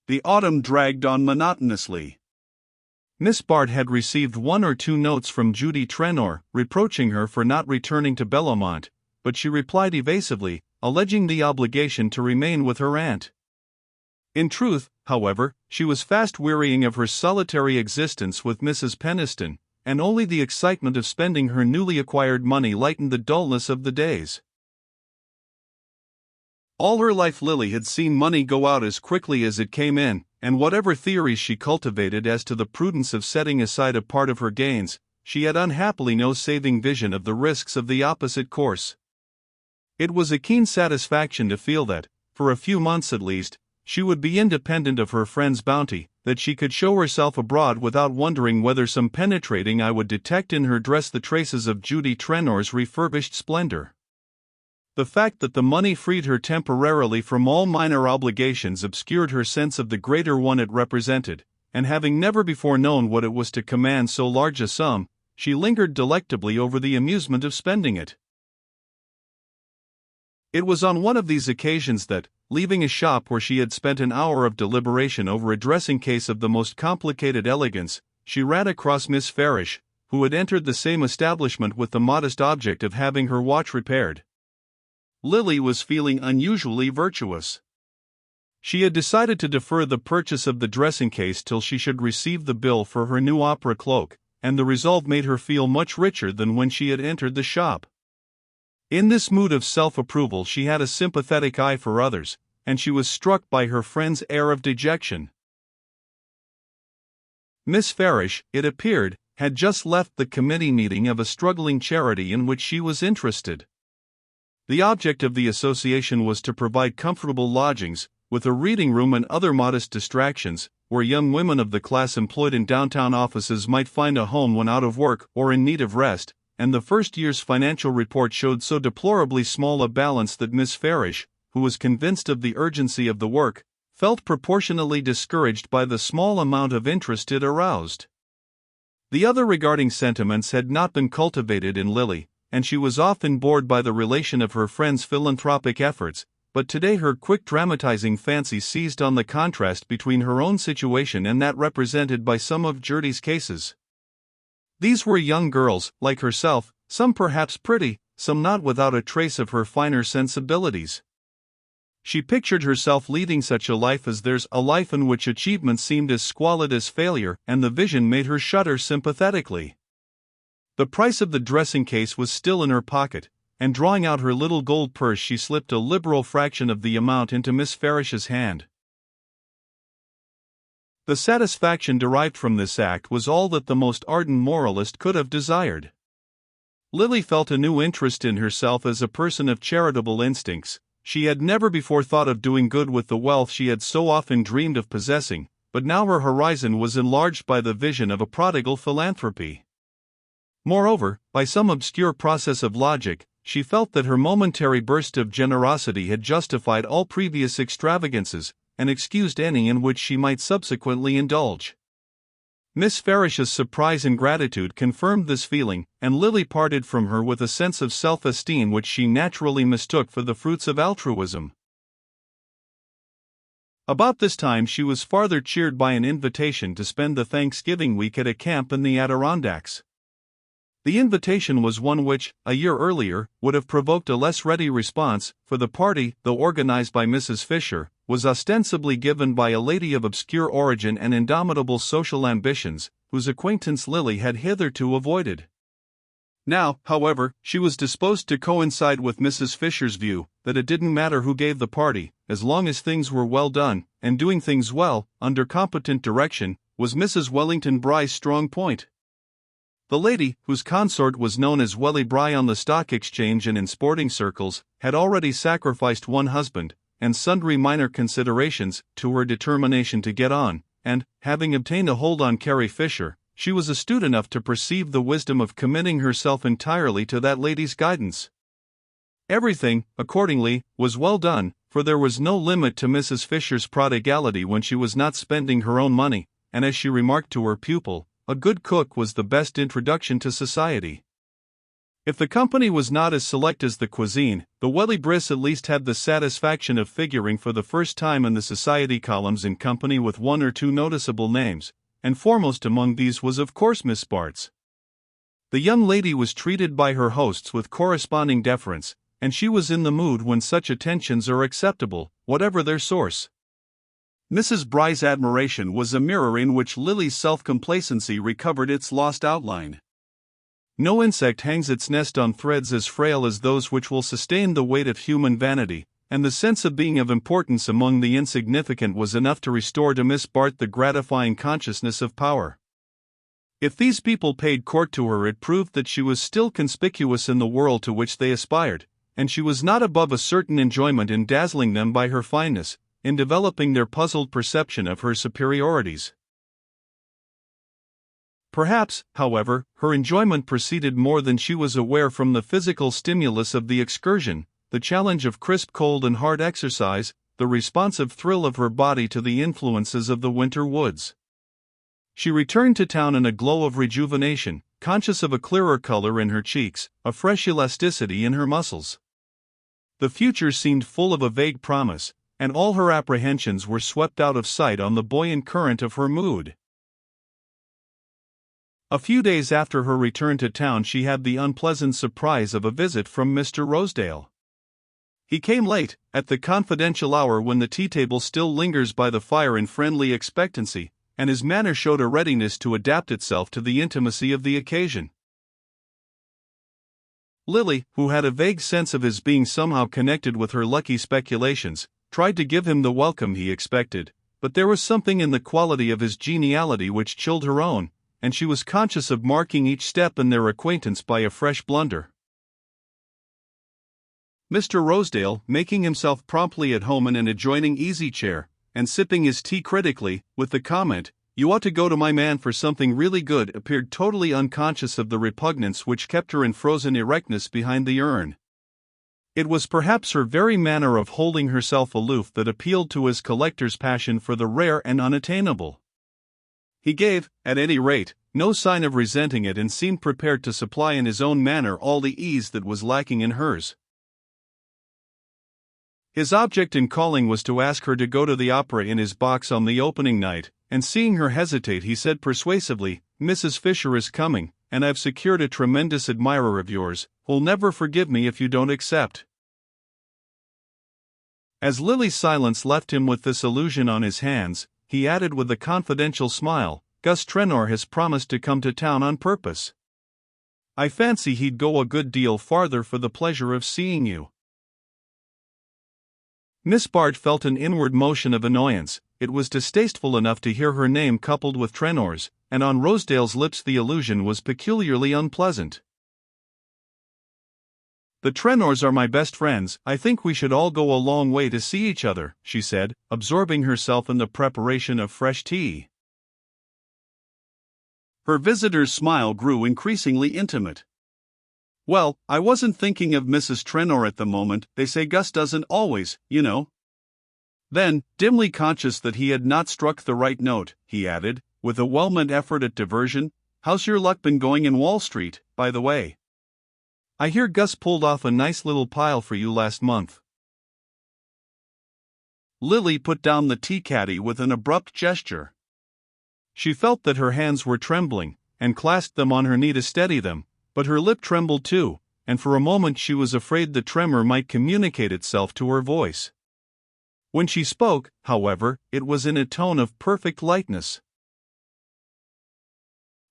The autumn dragged on monotonously. Miss Bart had received 1 or 2 notes from Judy Trenor, reproaching her for not returning to Bellomont, but she replied evasively, alleging the obligation to remain with her aunt. In truth, however, she was fast wearying of her solitary existence with Mrs. Peniston, and only the excitement of spending her newly acquired money lightened the dullness of the days. All her life Lily had seen money go out as quickly as it came in, and whatever theories she cultivated as to the prudence of setting aside a part of her gains, she had unhappily no saving vision of the risks of the opposite course. It was a keen satisfaction to feel that, for a few months at least, she would be independent of her friend's bounty, that she could show herself abroad without wondering whether some penetrating eye would detect in her dress the traces of Judy Trenor's refurbished splendor. The fact that the money freed her temporarily from all minor obligations obscured her sense of the greater one it represented, and having never before known what it was to command so large a sum, she lingered delectably over the amusement of spending it. It was on one of these occasions that, leaving a shop where she had spent an hour of deliberation over a dressing case of the most complicated elegance, she ran across Miss Farish, who had entered the same establishment with the modest object of having her watch repaired. Lily was feeling unusually virtuous. She had decided to defer the purchase of the dressing case till she should receive the bill for her new opera cloak, and the resolve made her feel much richer than when she had entered the shop. In this mood of self-approval she had a sympathetic eye for others, and she was struck by her friend's air of dejection. Miss Farish, it appeared, had just left the committee meeting of a struggling charity in which she was interested. The object of the association was to provide comfortable lodgings, with a reading room and other modest distractions, where young women of the class employed in downtown offices might find a home when out of work or in need of rest, and the first year's financial report showed so deplorably small a balance that Miss Farish, who was convinced of the urgency of the work, felt proportionally discouraged by the small amount of interest it aroused. The other regarding sentiments had not been cultivated in Lily, and she was often bored by the relation of her friend's philanthropic efforts, but today her quick dramatizing fancy seized on the contrast between her own situation and that represented by some of Gertie's cases. These were young girls, like herself, some perhaps pretty, some not without a trace of her finer sensibilities. She pictured herself leading such a life as theirs, a life in which achievement seemed as squalid as failure, and the vision made her shudder sympathetically. The price of the dressing case was still in her pocket, and drawing out her little gold purse she slipped a liberal fraction of the amount into Miss Farish's hand. The satisfaction derived from this act was all that the most ardent moralist could have desired. Lily felt a new interest in herself as a person of charitable instincts. She had never before thought of doing good with the wealth she had so often dreamed of possessing, but now her horizon was enlarged by the vision of a prodigal philanthropy. Moreover, by some obscure process of logic, she felt that her momentary burst of generosity had justified all previous extravagances, and excused any in which she might subsequently indulge. Miss Farish's surprise and gratitude confirmed this feeling, and Lily parted from her with a sense of self-esteem which she naturally mistook for the fruits of altruism. About this time she was farther cheered by an invitation to spend the Thanksgiving week at a camp in the Adirondacks. The invitation was one which, a year earlier, would have provoked a less ready response, for the party, though organized by Mrs. Fisher, was ostensibly given by a lady of obscure origin and indomitable social ambitions, whose acquaintance Lily had hitherto avoided. Now, however, she was disposed to coincide with Mrs. Fisher's view, that it didn't matter who gave the party, as long as things were well done, and doing things well, under competent direction, was Mrs. Wellington Bry's strong point. The lady, whose consort was known as Welly Bry on the stock exchange and in sporting circles, had already sacrificed one husband, and sundry minor considerations, to her determination to get on, and, having obtained a hold on Carrie Fisher, she was astute enough to perceive the wisdom of committing herself entirely to that lady's guidance. Everything, accordingly, was well done, for there was no limit to Mrs. Fisher's prodigality when she was not spending her own money, and as she remarked to her pupil, a good cook was the best introduction to society. If the company was not as select as the cuisine, the Welly-Briss at least had the satisfaction of figuring for the first time in the society columns in company with one or two noticeable names, and foremost among these was of course Miss Bart's. The young lady was treated by her hosts with corresponding deference, and she was in the mood when such attentions are acceptable, whatever their source. Mrs. Bry's admiration was a mirror in which Lily's self-complacency recovered its lost outline. No insect hangs its nest on threads as frail as those which will sustain the weight of human vanity, and the sense of being of importance among the insignificant was enough to restore to Miss Bart the gratifying consciousness of power. If these people paid court to her, it proved that she was still conspicuous in the world to which they aspired, and she was not above a certain enjoyment in dazzling them by her fineness, in developing their puzzled perception of her superiorities. Perhaps, however, her enjoyment proceeded more than she was aware from the physical stimulus of the excursion, the challenge of crisp cold and hard exercise, the responsive thrill of her body to the influences of the winter woods. She returned to town in a glow of rejuvenation, conscious of a clearer color in her cheeks, a fresh elasticity in her muscles. The future seemed full of a vague promise, and all her apprehensions were swept out of sight on the buoyant current of her mood. A few days after her return to town she had the unpleasant surprise of a visit from Mr. Rosedale. He came late, at the confidential hour when the tea-table still lingers by the fire in friendly expectancy, and his manner showed a readiness to adapt itself to the intimacy of the occasion. Lily, who had a vague sense of his being somehow connected with her lucky speculations, tried to give him the welcome he expected, but there was something in the quality of his geniality which chilled her own, and she was conscious of marking each step in their acquaintance by a fresh blunder. Mr. Rosedale, making himself promptly at home in an adjoining easy-chair, and sipping his tea critically, with the comment, "You ought to go to my man for something really good," appeared totally unconscious of the repugnance which kept her in frozen erectness behind the urn. It was perhaps her very manner of holding herself aloof that appealed to his collector's passion for the rare and unattainable. He gave, at any rate, no sign of resenting it and seemed prepared to supply in his own manner all the ease that was lacking in hers. His object in calling was to ask her to go to the opera in his box on the opening night, and seeing her hesitate he said persuasively, "Mrs. Fisher is coming, and I've secured a tremendous admirer of yours, who'll never forgive me if you don't accept." As Lily's silence left him with this illusion on his hands, he added with a confidential smile, "Gus Trenor has promised to come to town on purpose. I fancy he'd go a good deal farther for the pleasure of seeing you." Miss Bart felt an inward motion of annoyance. It was distasteful enough to hear her name coupled with Trenor's, and on Rosedale's lips the allusion was peculiarly unpleasant. "The Trenors are my best friends. I think we should all go a long way to see each other," she said, absorbing herself in the preparation of fresh tea. Her visitor's smile grew increasingly intimate. "Well, I wasn't thinking of Mrs. Trenor at the moment. They say Gus doesn't always, you know." Then, dimly conscious that he had not struck the right note, he added, with a well-meant effort at diversion, "How's your luck been going in Wall Street, by the way? I hear Gus pulled off a nice little pile for you last month." Lily put down the tea caddy with an abrupt gesture. She felt that her hands were trembling, and clasped them on her knee to steady them, but her lip trembled too, and for a moment she was afraid the tremor might communicate itself to her voice. When she spoke, however, it was in a tone of perfect lightness.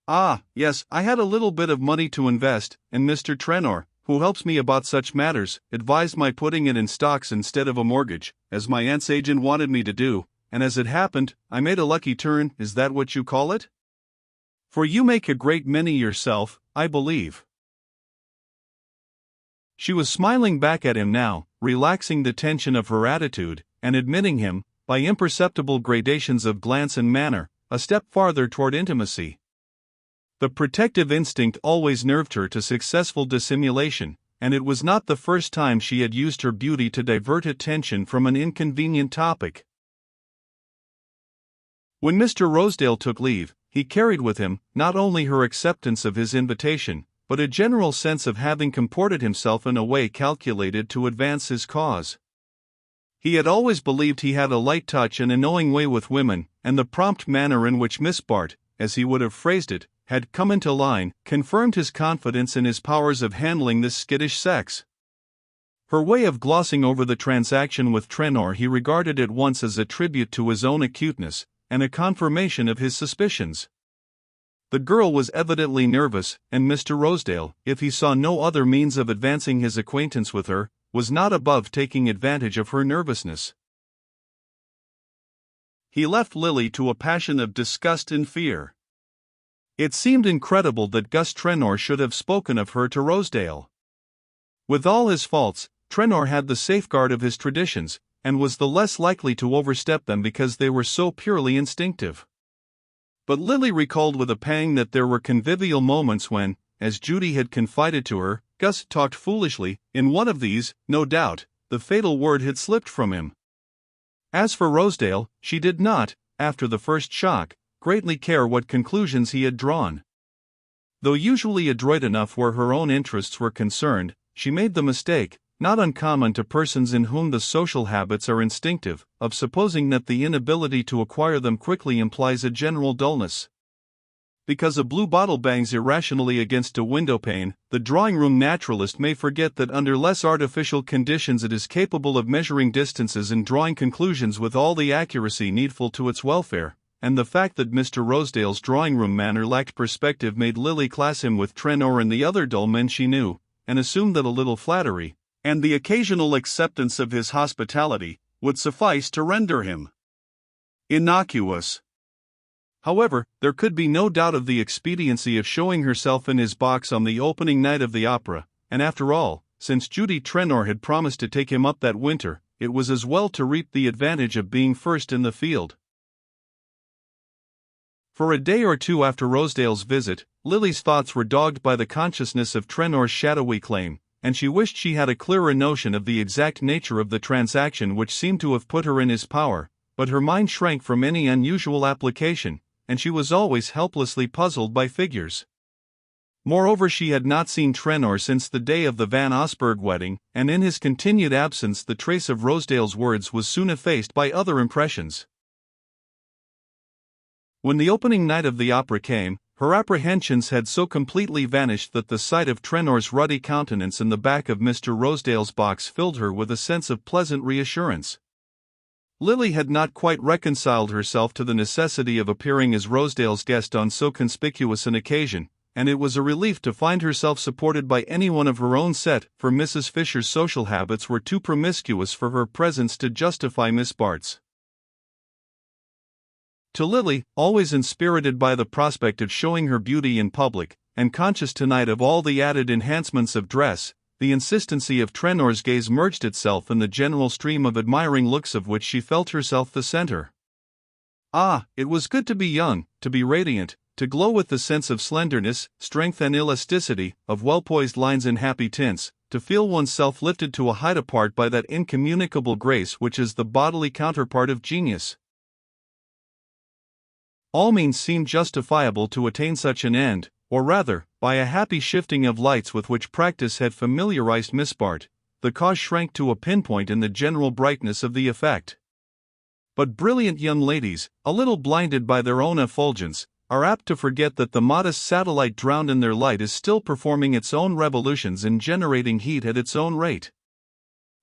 "Ah, yes, I had a little bit of money to invest, and Mr. Trenor, who helps me about such matters, advised my putting it in stocks instead of a mortgage, as my aunt's agent wanted me to do, and as it happened, I made a lucky turn. Is that what you call it? For you make a great many yourself, I believe." She was smiling back at him now, relaxing the tension of her attitude, and admitting him, by imperceptible gradations of glance and manner, a step farther toward intimacy. The protective instinct always nerved her to successful dissimulation, and it was not the first time she had used her beauty to divert attention from an inconvenient topic. When Mr. Rosedale took leave, he carried with him not only her acceptance of his invitation, but a general sense of having comported himself in a way calculated to advance his cause. He had always believed he had a light touch and a knowing way with women, and the prompt manner in which Miss Bart, as he would have phrased it, had come into line, confirmed his confidence in his powers of handling this skittish sex. Her way of glossing over the transaction with Trenor he regarded at once as a tribute to his own acuteness, and a confirmation of his suspicions. The girl was evidently nervous, and Mr. Rosedale, if he saw no other means of advancing his acquaintance with her, was not above taking advantage of her nervousness. He left Lily to a passion of disgust and fear. It seemed incredible that Gus Trenor should have spoken of her to Rosedale. With all his faults, Trenor had the safeguard of his traditions, and was the less likely to overstep them because they were so purely instinctive. But Lily recalled with a pang that there were convivial moments when, as Judy had confided to her, Gus talked foolishly. In one of these, no doubt, the fatal word had slipped from him. As for Rosedale, she did not, after the first shock, greatly care what conclusions he had drawn. Though usually adroit enough where her own interests were concerned, she made the mistake, not uncommon to persons in whom the social habits are instinctive, of supposing that the inability to acquire them quickly implies a general dullness. Because a blue bottle bangs irrationally against a windowpane, the drawing-room naturalist may forget that under less artificial conditions it is capable of measuring distances and drawing conclusions with all the accuracy needful to its welfare, and the fact that Mr. Rosedale's drawing-room manner lacked perspective made Lily class him with Trenor and the other dull men she knew, and assume that a little flattery, and the occasional acceptance of his hospitality, would suffice to render him innocuous. However, there could be no doubt of the expediency of showing herself in his box on the opening night of the opera, and after all, since Judy Trenor had promised to take him up that winter, it was as well to reap the advantage of being first in the field. For a day or two after Rosedale's visit, Lily's thoughts were dogged by the consciousness of Trenor's shadowy claim, and she wished she had a clearer notion of the exact nature of the transaction which seemed to have put her in his power, but her mind shrank from any unusual application, and she was always helplessly puzzled by figures. Moreover, she had not seen Trenor since the day of the Van Osburgh wedding, and in his continued absence the trace of Rosedale's words was soon effaced by other impressions. When the opening night of the opera came, her apprehensions had so completely vanished that the sight of Trenor's ruddy countenance in the back of Mr. Rosedale's box filled her with a sense of pleasant reassurance. Lily had not quite reconciled herself to the necessity of appearing as Rosedale's guest on so conspicuous an occasion, and it was a relief to find herself supported by anyone of her own set, for Mrs. Fisher's social habits were too promiscuous for her presence to justify Miss Bart's. To Lily, always inspirited by the prospect of showing her beauty in public, and conscious tonight of all the added enhancements of dress, the insistency of Trenor's gaze merged itself in the general stream of admiring looks of which she felt herself the center. Ah, it was good to be young, to be radiant, to glow with the sense of slenderness, strength and elasticity, of well-poised lines and happy tints, to feel oneself lifted to a height apart by that incommunicable grace which is the bodily counterpart of genius. All means seemed justifiable to attain such an end, or rather, by a happy shifting of lights with which practice had familiarized Miss Bart, the cause shrank to a pinpoint in the general brightness of the effect. But brilliant young ladies, a little blinded by their own effulgence, are apt to forget that the modest satellite drowned in their light is still performing its own revolutions and generating heat at its own rate.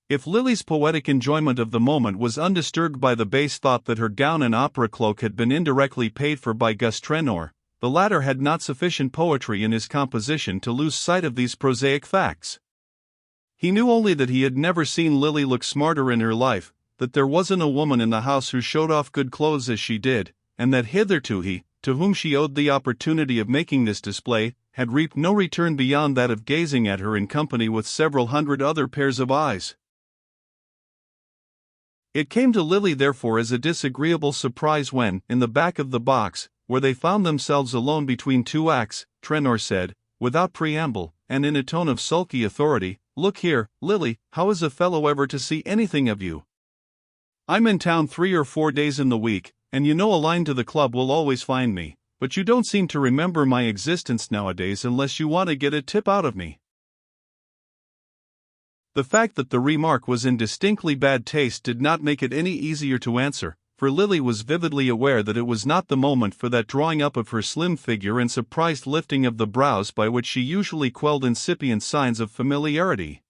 If Lily's poetic enjoyment of the moment was undisturbed by the base thought that her gown and opera cloak had been indirectly paid for by Gus Trenor, the latter had not sufficient poetry in his composition to lose sight of these prosaic facts. He knew only that he had never seen Lily look smarter in her life, that there wasn't a woman in the house who showed off good clothes as she did, and that hitherto he, to whom she owed the opportunity of making this display, had reaped no return beyond that of gazing at her in company with several hundred other pairs of eyes. It came to Lily therefore as a disagreeable surprise when, in the back of the box, where they found themselves alone between two acts, Trenor said, without preamble, and in a tone of sulky authority, "Look here, Lily, how is a fellow ever to see anything of you? I'm in town 3 or 4 days in the week, and you know a line to the club will always find me, but you don't seem to remember my existence nowadays unless you want to get a tip out of me." The fact that the remark was in distinctly bad taste did not make it any easier to answer, for Lily was vividly aware that it was not the moment for that drawing up of her slim figure and surprised lifting of the brows by which she usually quelled incipient signs of familiarity.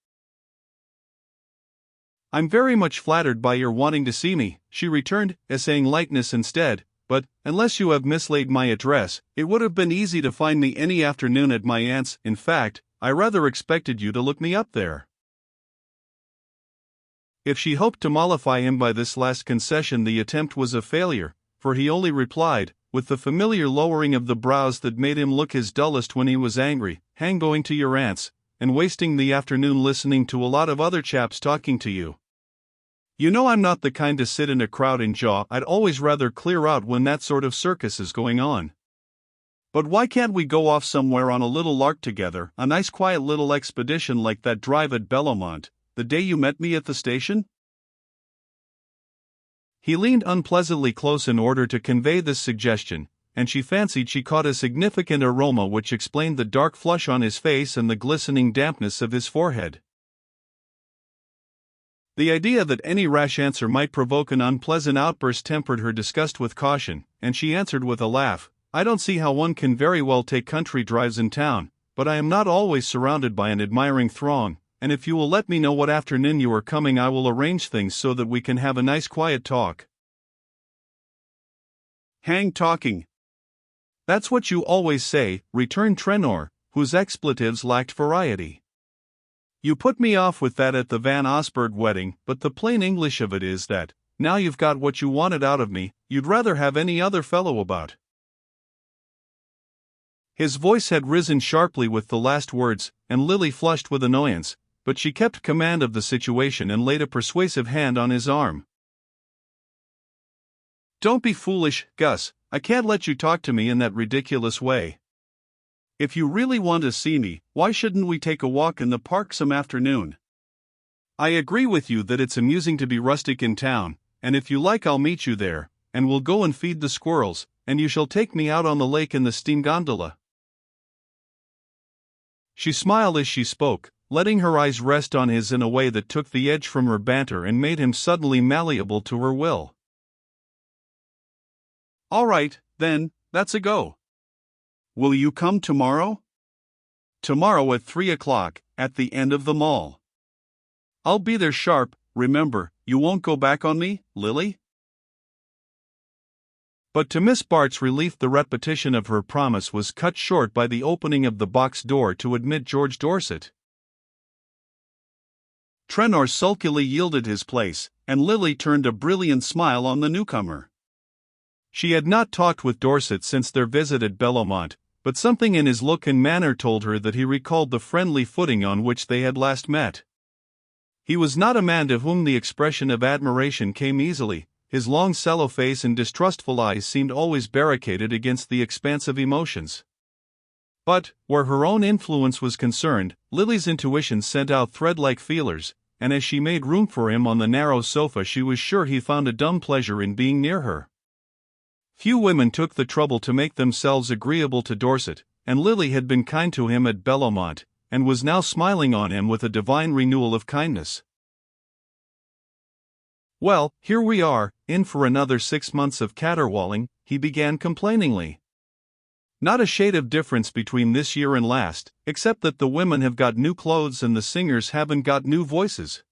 "I'm very much flattered by your wanting to see me," she returned, essaying lightness instead, "but, unless you have mislaid my address, it would have been easy to find me any afternoon at my aunt's. In fact, I rather expected you to look me up there." If she hoped to mollify him by this last concession, the attempt was a failure, for he only replied, with the familiar lowering of the brows that made him look his dullest when he was angry, "Hang going to your aunt's, and wasting the afternoon listening to a lot of other chaps talking to you. You know I'm not the kind to sit in a crowd and jaw. I'd always rather clear out when that sort of circus is going on. But why can't we go off somewhere on a little lark together, a nice quiet little expedition like that drive at Belmont, the day you met me at the station?" He leaned unpleasantly close in order to convey this suggestion, and she fancied she caught a significant aroma which explained the dark flush on his face and the glistening dampness of his forehead. The idea that any rash answer might provoke an unpleasant outburst tempered her disgust with caution, and she answered with a laugh, "I don't see how one can very well take country drives in town, but I am not always surrounded by an admiring throng, and if you will let me know what afternoon you are coming, I will arrange things so that we can have a nice quiet talk." "Hang talking. That's what you always say," returned Trenor, whose expletives lacked variety. "You put me off with that at the Van Osburgh wedding, but the plain English of it is that, now you've got what you wanted out of me, you'd rather have any other fellow about." His voice had risen sharply with the last words, and Lily flushed with annoyance, but she kept command of the situation and laid a persuasive hand on his arm. "Don't be foolish, Gus. I can't let you talk to me in that ridiculous way. If you really want to see me, why shouldn't we take a walk in the park some afternoon? I agree with you that it's amusing to be rustic in town, and if you like I'll meet you there, and we'll go and feed the squirrels, and you shall take me out on the lake in the steam gondola." She smiled as she spoke, letting her eyes rest on his in a way that took the edge from her banter and made him suddenly malleable to her will. "All right, then, that's a go. Will you come tomorrow?" "Tomorrow at 3 o'clock, at the end of the mall. I'll be there sharp. Remember, you won't go back on me, Lily?" But to Miss Bart's relief, the repetition of her promise was cut short by the opening of the box door to admit George Dorset. Trenor sulkily yielded his place, and Lily turned a brilliant smile on the newcomer. She had not talked with Dorset since their visit at Belmont, but something in his look and manner told her that he recalled the friendly footing on which they had last met. He was not a man to whom the expression of admiration came easily. His long sallow face and distrustful eyes seemed always barricaded against the expansive emotions. But, where her own influence was concerned, Lily's intuition sent out thread-like feelers, and as she made room for him on the narrow sofa she was sure he found a dumb pleasure in being near her. Few women took the trouble to make themselves agreeable to Dorset, and Lily had been kind to him at Belmont, and was now smiling on him with a divine renewal of kindness. "Well, here we are, in for another 6 months of caterwauling," he began complainingly. "Not a shade of difference between this year and last, except that the women have got new clothes and the singers haven't got new voices.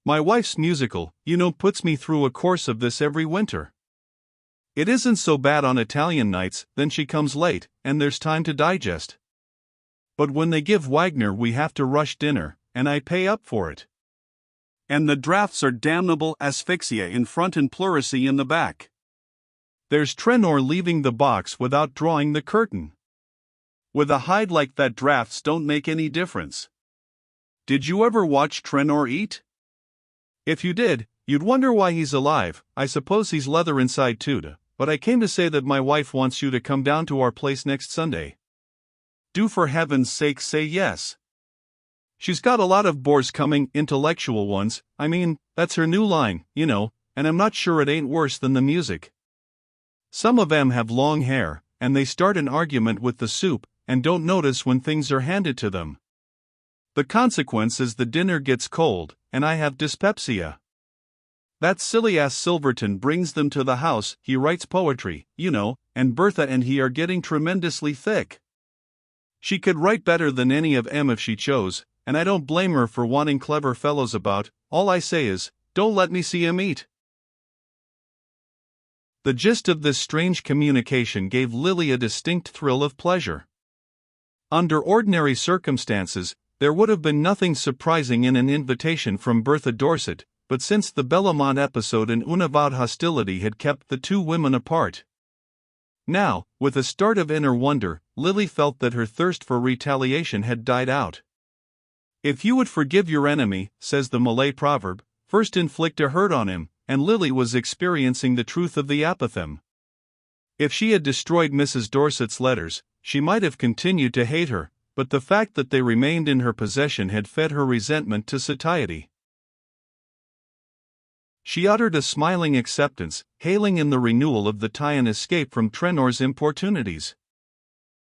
My wife's musical, puts me through a course of this every winter. It isn't so bad on Italian nights, then she comes late, and there's time to digest. But when they give Wagner we have to rush dinner, and I pay up for it. And the drafts are damnable asphyxia in front and pleurisy in the back. There's Trenor leaving the box without drawing the curtain. With a hide like that, drafts don't make any difference. Did you ever watch Trenor eat? If you did, you'd wonder why he's alive. I suppose he's leather inside too. But I came to say that my wife wants you to come down to our place next Sunday. Do for heaven's sake say yes. She's got a lot of bores coming, intellectual ones, that's her new line, and I'm not sure it ain't worse than the music. Some of 'em have long hair, and they start an argument with the soup, and don't notice when things are handed to them. The consequence is the dinner gets cold, and I have dyspepsia. That silly-ass Silverton brings them to the house, he writes poetry, you know, and Bertha and he are getting tremendously thick. She could write better than any of 'em if she chose, and I don't blame her for wanting clever fellows about. All I say is, don't let me see 'em eat. The gist of this strange communication gave Lily a distinct thrill of pleasure. Under ordinary circumstances, there would have been nothing surprising in an invitation from Bertha Dorset, but since the Bellamont episode an unavowed hostility had kept the two women apart. Now, with a start of inner wonder, Lily felt that her thirst for retaliation had died out. If you would forgive your enemy, says the Malay proverb, first inflict a hurt on him, and Lily was experiencing the truth of the apothegm. If she had destroyed Mrs. Dorset's letters, she might have continued to hate her, but the fact that they remained in her possession had fed her resentment to satiety. She uttered a smiling acceptance, hailing in the renewal of the tie and escape from Trenor's importunities.